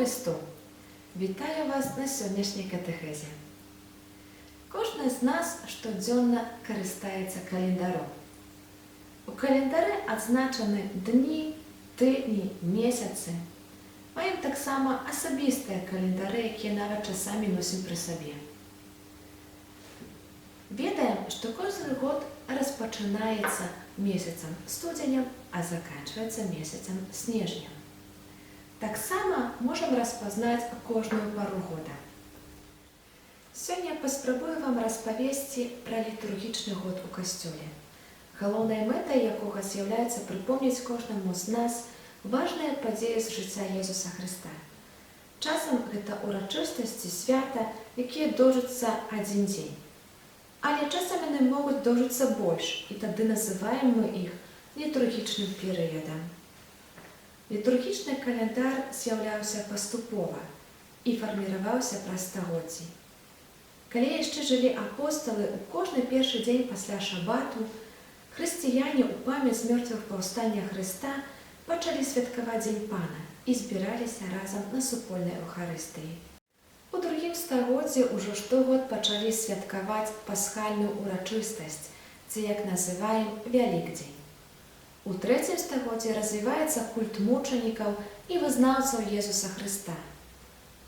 Христу! Вітаю вас на сьогоднішній катехезі. Кожен з нас щоденно користується календарем. У календарі відзначені дні, тижні, місяці. Маємо так само особисті календари, які навіть часами носимо при собі. Ведаем, что каждый год распочинается месяцем студенем, а заканчивается месяцем снежнем. Так само можем распознать кожную пару года. Сегодня паспрабую вам распавесці про літургічны год у касцёле. Галоўнай мэтай якога з'яўляецца прыпомніць кожнаму з нас важныя падзеі з жыцця Езуса Христа. Часам гэта урачыстасці свята, якія доўжацца адзін дзень. Але часам яны могуць доўжыцца больш, і тады называем мы іх літургічным перыядам. Літургічны календар з'яўляўся паступова і фарміраваўся праз стагоддзі. Калі яшчэ жылі апосталы, у кожны першы дзень пасля шабату хрысціяне ў памяць з мёртвых паўстання Хрыста пачалі святкаваць дзень Пана і збіраліся разам на супольнай Еўхарыстыі. У другім стагоддзі ўжо штогод пачалі святкаваць пасхальную урачыстасць, ці, як называем, Вялікдзень. У трэцім стагоддзі развіваецца культ мучанікаў і вызнаўцаў Езуса Хрыста.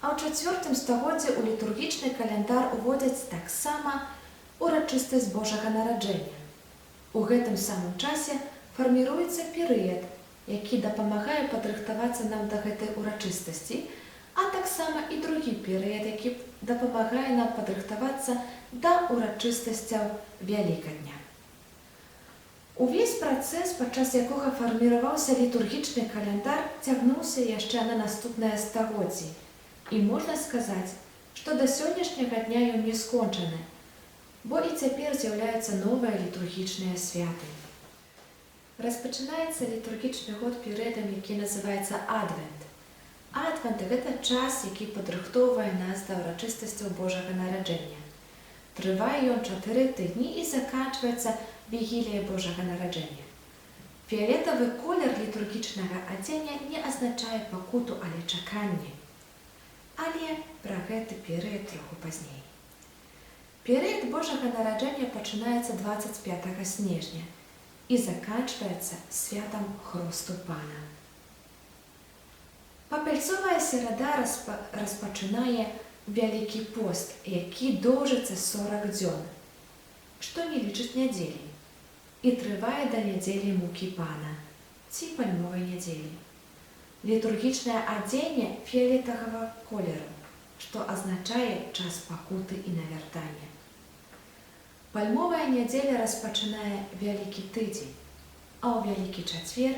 А ў чацвёртым стагоддзі ў літургічны календар уводзяць таксама урачыстасць Божага нараджэння. У гэтым самым часе фарміруецца перыяд, які дапамагае падрыхтавацца нам да гэтай урачыстасці, а таксама і другі перыяд, які дапамагае нам падрыхтавацца да урачыстасцяў Вялікадня. Увесь працэс, падчас якога фарміраваўся літургічны календар, цягнуўся яшчэ на наступнае стагоддзі. І можна сказаць, што да сённяшняга дня ён не скончаны, бо і цяпер з'яўляюцца новыя літургічныя святы. Распачынаецца літургічны год перыядам, які называецца Адвент. Адвент – гэта час, які падрыхтоўвае нас да ўрачыстасцяў Божага нараджэння. Трывае ён 4 тыдні і заканчваецца Вігілія Божага нараджэння. Фіялетавы колер літургічнага адзення не азначае пакуту, але чаканне. Але пра гэты перыяд троху пазней. Перыяд Божага нараджэння пачынаецца 25 снежня і заканчваецца святам Хросту Пана. Папельцовая серада распачынае Вялікі пост, які доўжыцца 40 дзён, што не лічыць нядзелі, і трывае да нядзелі мукі Пана, ці пальмовай нядзелі. Літургічнае адзенне фіялетавага колеру, што азначае час пакуты і навяртання. Пальмовая нядзеля распачынае Вялікі тыдзень, а ў Вялікі чацвер,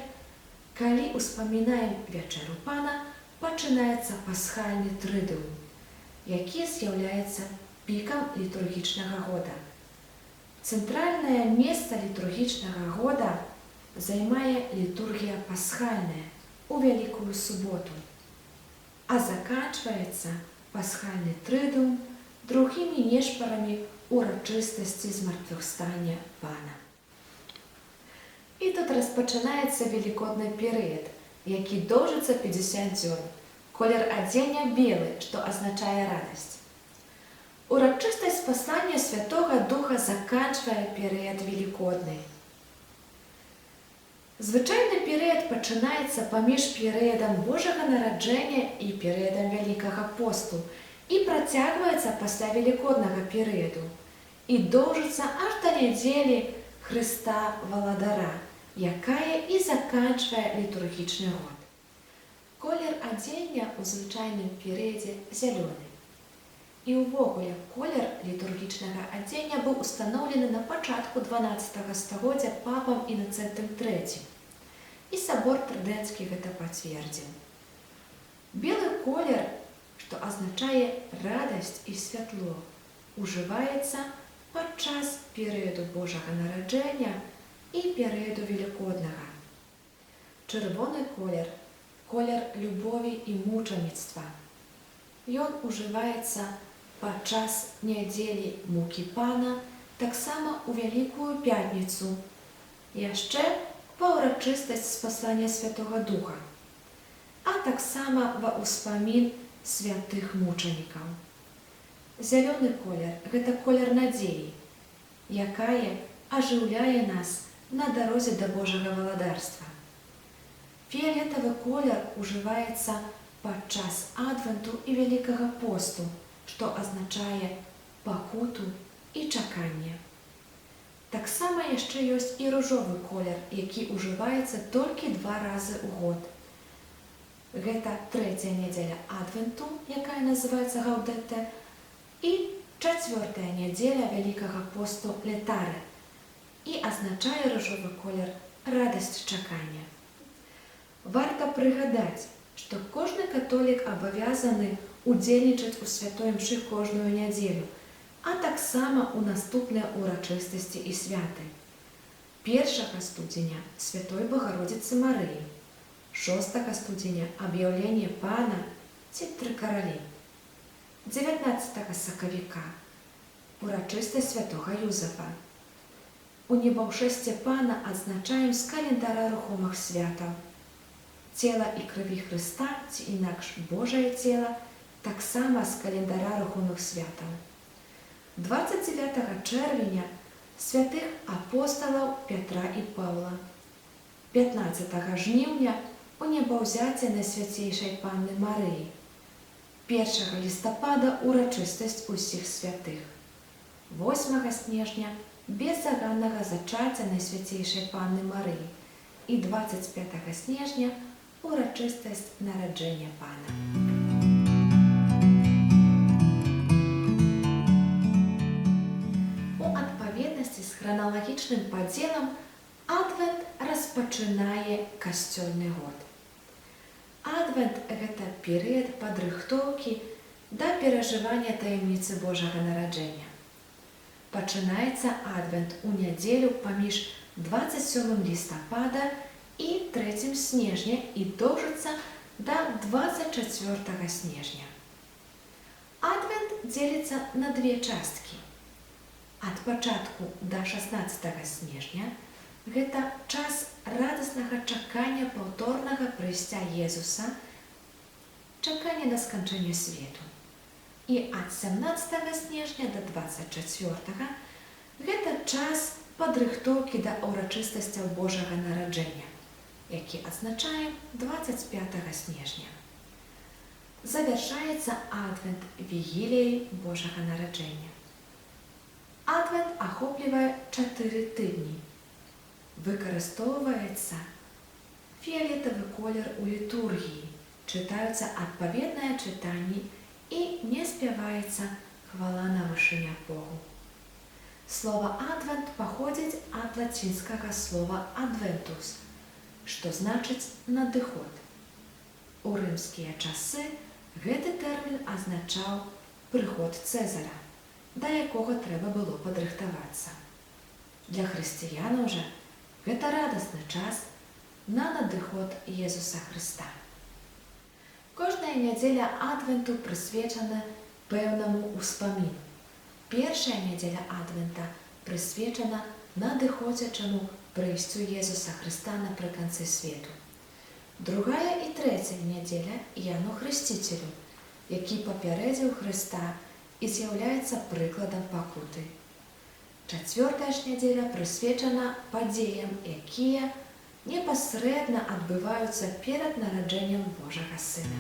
калі ўспамінаем вячэру Пана, пачынаецца пасхальны трыдыум, які з'яўляецца пікам літургічнага года. Цэнтральнае месца літургічнага года займае літургія пасхальная у Вялікую суботу, а заканчваецца пасхальны трыдыум другімі нешпарамі урачыстасці змартвых-стання Пана. І тут распачынаецца велікодны перыяд, які доўжыцца 50 дзён. Колер адзення белы, што азначае радасць. Урачыстасць паслання Святога Духа заканчвае перыяд велікодны. Звычайны перыяд пачынаецца паміж перыядам Божага нараджэння і перыядам Вялікага посту і працягваецца пасля велікоднага перыяду і доўжыцца аж да нядзелі Хрыста Валадара, якая і заканчвае літургічны год. Колер адзення ў звычайным перыядзе зялёны. І ўвогуле колер літургічнага адзення быў устаноўлены на пачатку 12 стагоддзя папам Інацэнтам III. І сабор Трыдэнцкі гэта пацвердзіў. Белы колер, што азначае радасць і святло, ужываецца падчас перыяду Божага нараджэння і перыяду велікоднага. Чырвоны колер – колер любові і мучаніцтва. Ён ужываецца падчас нядзелі мукі Пана, таксама ў Вялікую пятніцу, яшчэ па ўрачыстасць спаслання Святога Духа. а таксама ва ўспамін святых мучанікаў. Зялёны колер – гэта колер надзеі, якая ажыўляе нас на дарозе да Божага валадарства. Фіялетавы колер ужываецца падчас адвенту і Вялікага посту, што азначае пакуту і чаканне. Таксама яшчэ ёсць і ружовы колер, які ўжываецца толькі 2 разы ў год. Гэта 3-я нядзеля адвенту, якая называецца Гаудэтэ, і 4-я нядзеля Вялікага посту Летаре, і азначае ружовы колер радасць чакання. Варта прыгадаць, што кожны католік абавязаны удзельнічаць у святой імшы кожную нядзелю, а таксама ў наступныя урачыстасці і святы. 1 студзеня – Святой Богородицы Марыі, 6 студзеня – Аб'яўленне Пана ці 3 каралі, 19 сакавіка – урачыстасць святога Юзафа. У небаўшэсце Пана адзначаем з календара рухомых святаў. Цела і крыві Хрыста, ці інакш Божае цела, таксама з календара рухомых святаў. 29 чэрвеня святых апосталаў Пятра і Паўла. 15 жніўня у небаўзяцце Найсвяцейшай Панны Марыі. 1 лістапада урачыстасць усіх святых. 8 снежня беззаганнага зачацця Найсвяцейшай Панны Марыі. І 25 снежня урачыстасць нараджэння Пана. З храналагічным падзелам адвент распачынае касцёльны год. Адвент – гэта перыяд падрыхтоўкі да перажывання таямніцы Божага нараджэння. Пачынаецца адвент у нядзелю паміж 27 лістапада і 3 снежня і доўжыцца да 24 снежня. Адвент дзеліцца на 2 часткі. Ад пачатку да 16 снежня гэта час радаснага чакання паўторнага прыйсця Езуса, чакання да сканчэння свету. І ад 17 снежня да 24 гэта час падрыхтоўкі да ўрачыстасцяў Божага нараджэння, які адзначаем 25 снежня. Завяршаецца адвент вігіліяй Божага нараджэння. Адвент ахоплівае 4 тыдні. Выкарыстоўваецца фіялетавы колер у літургіі, чытаюцца адпаведныя чытанні і не спяваецца хвала на вышыня Богу. Слова адвент паходзіць ад лацінскага слова адвентус, што значыць надыход. У рымскія часы гэты тэрмін азначаў прыход Цэзара, да якога трэба было падрыхтавацца. Для хрысціянаў жа гэта радасны час на надыход Езуса Хрыста. Кожная нядзеля адвенту прысвечана пэўнаму ўспаміну. Першая нядзеля адвента прысвечана надыходзячаму прыйсцю Езуса Хрыста напрыканцы свету. Другая і трэцяя нядзеля Яну Хрысціцелю, які папярэдзіў Хрыста і з'яўляецца прыкладам пакуты. Чацвёртая ж нядзеля прысвечана падзеям, якія непасрэдна адбываюцца перад нараджэннем Божага Сына.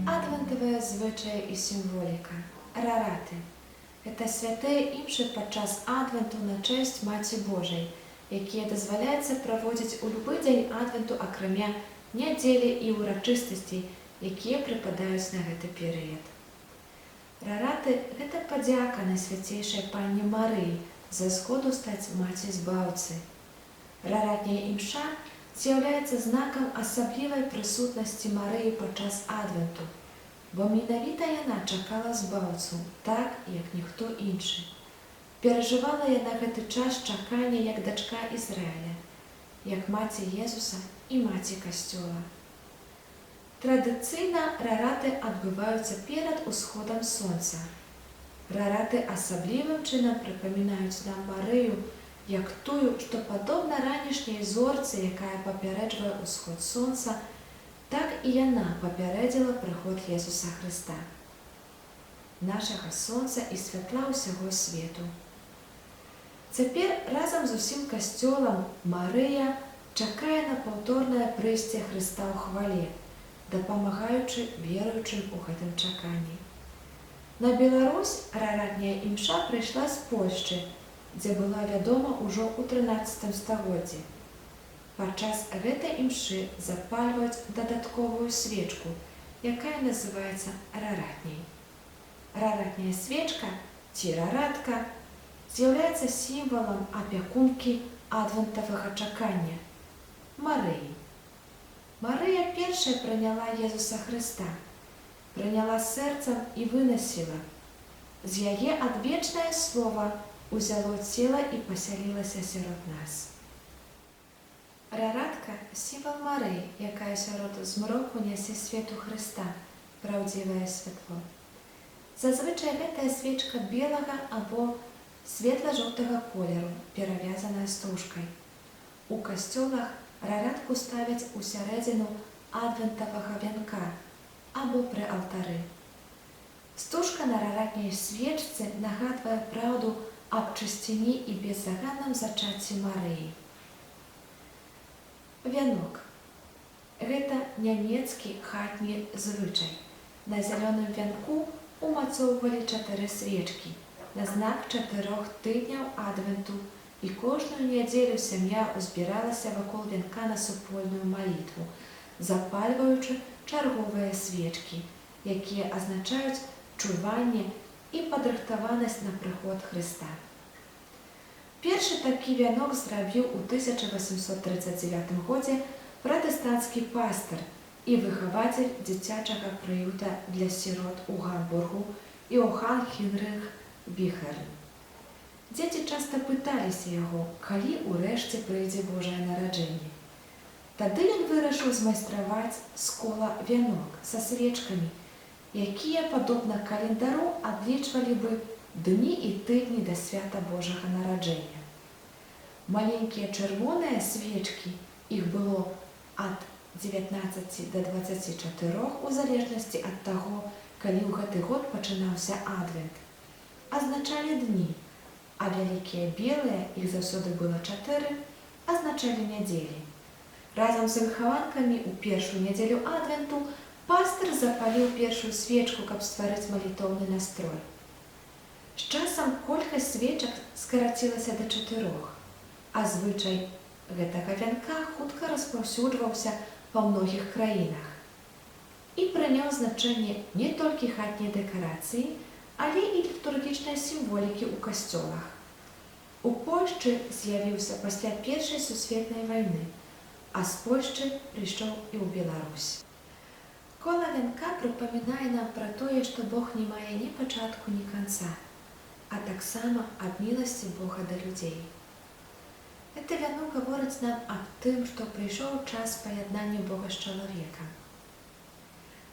Адвентавыя звычаі і сімволіка. Рараты. Гэта святыя імшы падчас адвенту на чэсць Маці Божай, якія дазваляецца праводзіць у любы дзень адвенту, акрамя нядзелі і ўрачыстасцей, якія прыпадаюць на гэты перыяд. Рараты – гэта падзяка Найсвяцейшай Панне Марыі за згоду стаць маці збаўцы. Раратняя імша з'яўляецца знакам асаблівай прысутнасці Марыі падчас адвенту, бо менавіта яна чакала збаўцу, так, як ніхто іншы. Перажывала яна гэты час чакання як дачка Ізраіля, як маці Езуса і маці Касцёла. Традыцыйна рараты адбываюцца перад усходам сонца. Рараты асаблівым чынам прыпамінаюць нам Марыю, як тую, што падобна ранішняй зорцы, якая папярэджвае ўсход сонца, так і яна папярэдзіла прыход Jesúsa Хрыста, нашага сонца і святла ўсяго свету. Цяпер разам з усім касцёлам Марыя чакае на паўторнае прыйсце Хрыста ў хвале, дапамагаючы веруючым у гэтым чаканні. На Беларусь раратняя імша прыйшла з Польшчы, дзе была вядома ўжо ў 13 стагоддзі. Падчас гэтай імшы запальваюць дадатковую свечку, якая называецца раратняй. Раратняя свечка ці раратка з'яўляецца сімвалам апякункі адвентавага чакання – Марыі. Марыя першая прыняла Jesúsa Хрыста, прыняла сэрцам і вынасіла. З яе адвечнае слова узяло цела і пасялілася сярод нас. Раратка – сімвал Марыі, якая сярод змроку нясе свету Хрыста, праўдзівае святло. Зазвычай гэтая свечка белага або светла-жоўтага колеру, перавязаная стужкай. У касцёлах раратку ставяць у сярэдзіну адвентавага вянка або пры алтары. Стужка на раратняй свечцы нагадвае праўду аб чысціні і беззаганным зачацці Марыі. Вянок – гэта нямецкі хатні звычай. На зялёным вянку умацоўвалі 4 свечкі на знак 4 тыдняў адвенту, і кожную нядзелю сям'я ўзбіралася вакол вянка на супольную малітву, запальваючы чарговыя свечкі, якія азначаюць чуванне і падрыхтаванасць на прыход Хрыста. Першы такі вянок зрабіў у 1839 годзе пратэстанцкі пастар і выхавацель дзіцячага прыюта для сірот у Гамбургу Іохан Хінрых Біхерн. Дзеці часта пыталіся яго, калі ўрэшце прыйдзе Божае нараджэнне. Тады ён вырашыў змайстраваць з кола вянок са свечкамі, якія, падобна календару, адлічвалі бы дні і тыдні да свята Божага нараджэння. Маленькія чырвоныя свечкі, іх было ад 19 до 24 у залежнасці ад таго, калі ў гэты год пачынаўся адвент, азначалі дні, а вялікія белыя, іх заўсёды было 4, азначалі нядзелі. Разам з выхаванкамі ў першую нядзелю адвенту пастар запаліў першую свечку, каб стварыць малітоўны настрой. З часам колькасць свечак скарацілася да 4, а звычай гэтага вянка хутка распаўсюджваўся па многіх краінах і прыняў значэнне не толькі хатняй дэкарацыі, але і літургічнай сімволікі ў касцёлах. У Польшчы з'явіўся пасля Першай сусветнай вайны, а з Польшчы прыйшоў і ў Беларусь. Кола вянка прыпамінае нам пра тое, што Бог не мае ні пачатку, ні канца, а таксама аб міласці Бога да людзей. Гэты вянок гаворыць нам аб тым, што прыйшоў час паяднання Бога з чалавекам.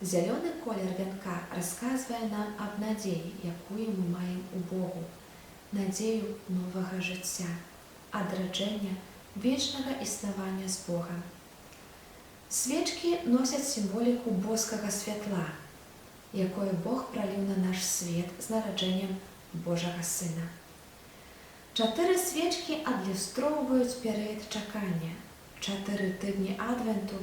Зялёны колер вянка расказвае нам аб надзеі, якую мы маем у Богу, надзею новага жыцця, адраджэння, вечнага існавання з Богам. Свечкі носяць сімволіку боскага святла, якое Бог праліў на наш свет з нараджэннем Божага Сына. 4 свечкі адлюстроўваюць перыяд чакання, 4 тыдні адвенту,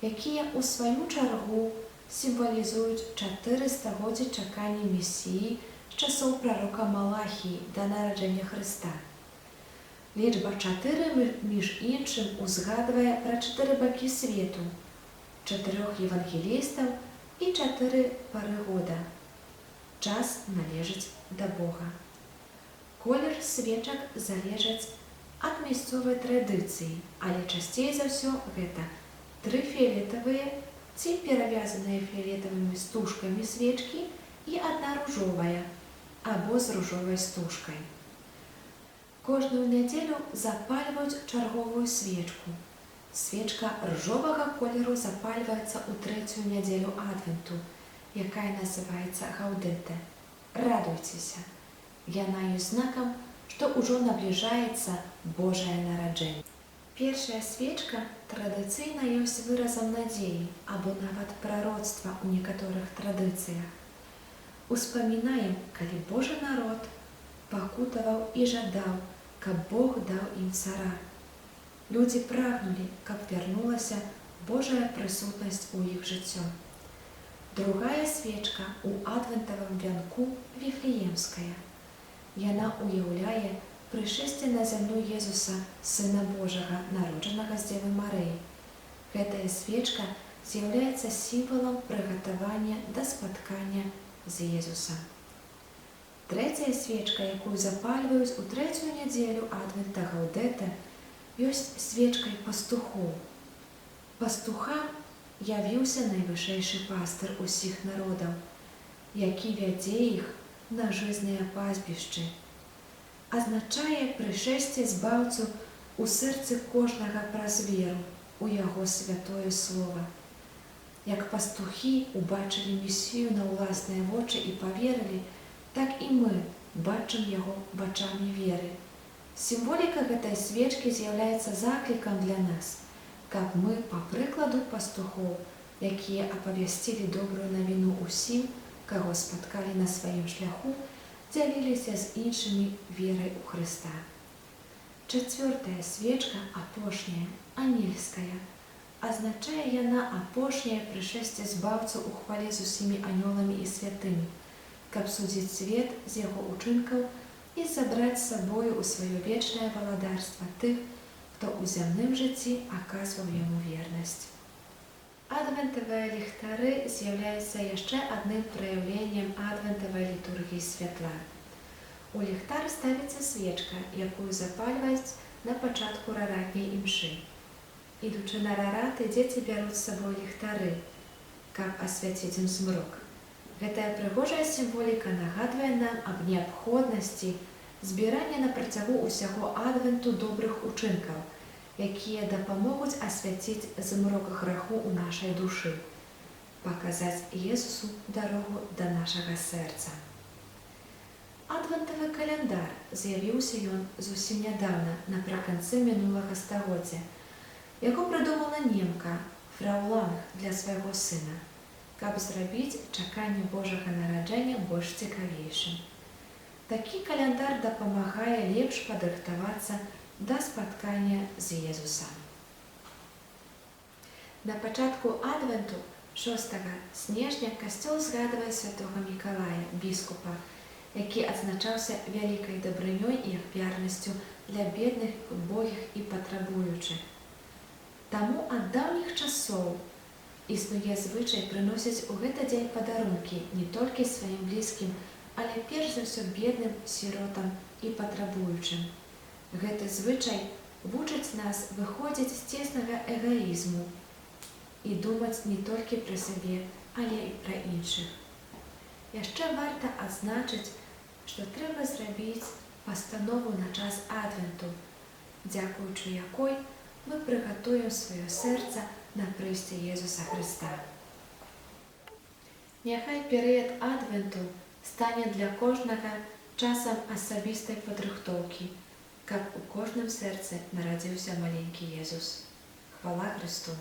якія ў сваю чаргу сімвалізуюць 4 стагоддзі чакання Месіі з часоў прарока Малахіі да нараджэння Хрыста. Лічба 4, між іншым, узгадвае пра 4 бакі свету, 4 евангелістаў і 4 пары года. Час належыць да Бога. Колер свечак залежыць ад мясцовай традыцыі, але часцей за ўсё гэта 3 фіялетавыя ці перавязаныя фіялетавымі стужкамі свечкі і 1 ружовая або з ружовай стужкай. Кожную нядзелю запальваюць чарговую свечку. Свечка ружовага колеру запальваецца ў 3-ю нядзелю адвенту, якая называецца Гаудэтэ. Радуйцеся! Яна ёсць знакам што ўжо набліжаецца Божае нараджэнне. Першая свечка традыцыйна ёсць выразам надзеі або нават прароцтва ў некаторых традыцыях. Успамінаем, калі Божы народ пакутаваў і жадаў, каб Бог даў ім цара. Людзі прагнулі, каб вярнулася Божая прысутнасць у іх жыццё. Другая свечка ў адвентавым вянку віфлеемская. Яна уяўляе прышэсце на зямлю Езуса, Сына Божага, народжанага з Дзевы Марыі. Гэтая свечка з'яўляецца сімвалам прыгатавання да спаткання з Езусам. Трэцяя свечка, якую запальваюць у трэцюю нядзелю адвента Гаудэтэ, ёсць свечкай пастухоў. Пастухам явіўся найвышэйшы пастыр усіх народаў, які вядзе іх на жызныя пастбішчы. Азначае прышэсце збаўцу ў сэрцы кожнага праз веру, у яго святое слова. Як пастухі убачылі Месію на ўласныя вочы і паверылі, так і мы бачым яго вачамі веры. Сімволіка гэтай свечкі з'яўляецца заклікам для нас, каб мы, па прыкладу пастухоў, якія апавясцілі добрую навіну ўсім, каго спаткалі на сваім шляху, дзяліліся з іншымі верай у Хрыста. Чацвёртая свечка, апошняя, анельская. Азначае яна апошняе прышэсце збаўцу ў хвале з усімі анёламі і святымі, каб судзіць свет з яго ўчынкаў і забраць з сабою ў сваё вечнае валадарства тых, хто ў зямным жыцці аказваў яму вернасць. Адвентавыя ліхтары з'яўляюцца яшчэ адным праяўленнем адвентавай літургіі святла. У ліхтар ставіцца свечка, якую запальваюць на пачатку раратняй імшы. Ідучы на рараты, дзеці бяруць з сабой ліхтары, каб асвяціць ім змрок. Гэтая прыгожая сімволіка нагадвае нам аб неабходнасці збірання на працягу ўсяго адвенту добрых учынкаў, якія дапамогуць асвяціць змрок граху ў нашай душы, паказаць Езусу дарогу да нашага сэрца. Адвентавы каляндар з'явіўся ён зусім нядаўна, напрыканцы мінулага стагоддзя. Яго прыдумала немка фрау Ланг для свайго сына, каб зрабіць чаканне Божага нараджэння больш цікавейшым. Такі каляндар дапамагае лепш падрыхтавацца да спаткання з Езусам. На пачатку адвенту 6 снежня касцёл згадвае святога Мікалая, біскупа, які адзначаўся вялікай дабрынёй і ахвярнасцю для бедных, убогіх і патрабуючых. Таму ад даўніх часоў існуе звычай прыносіць у гэты дзень падарункі не толькі сваім блізкім, але перш за ўсё бедным, сіротам і патрабуючым. Гэты звычай вучыць нас выходзіць з цеснага эгаізму і думаць не толькі пра сябе, але і пра іншых. Яшчэ варта адзначыць, што трэба зрабіць пастанову на час адвенту, дзякуючы якой мы прыгатуем сваё сэрца на прыйсце Езуса Хрыста. Няхай перыяд адвенту стане для кожнага часам асабістай падрыхтоўкі, каб у кожным сэрцы нарадзіўся маленькі Езус. Хвала Хрысту!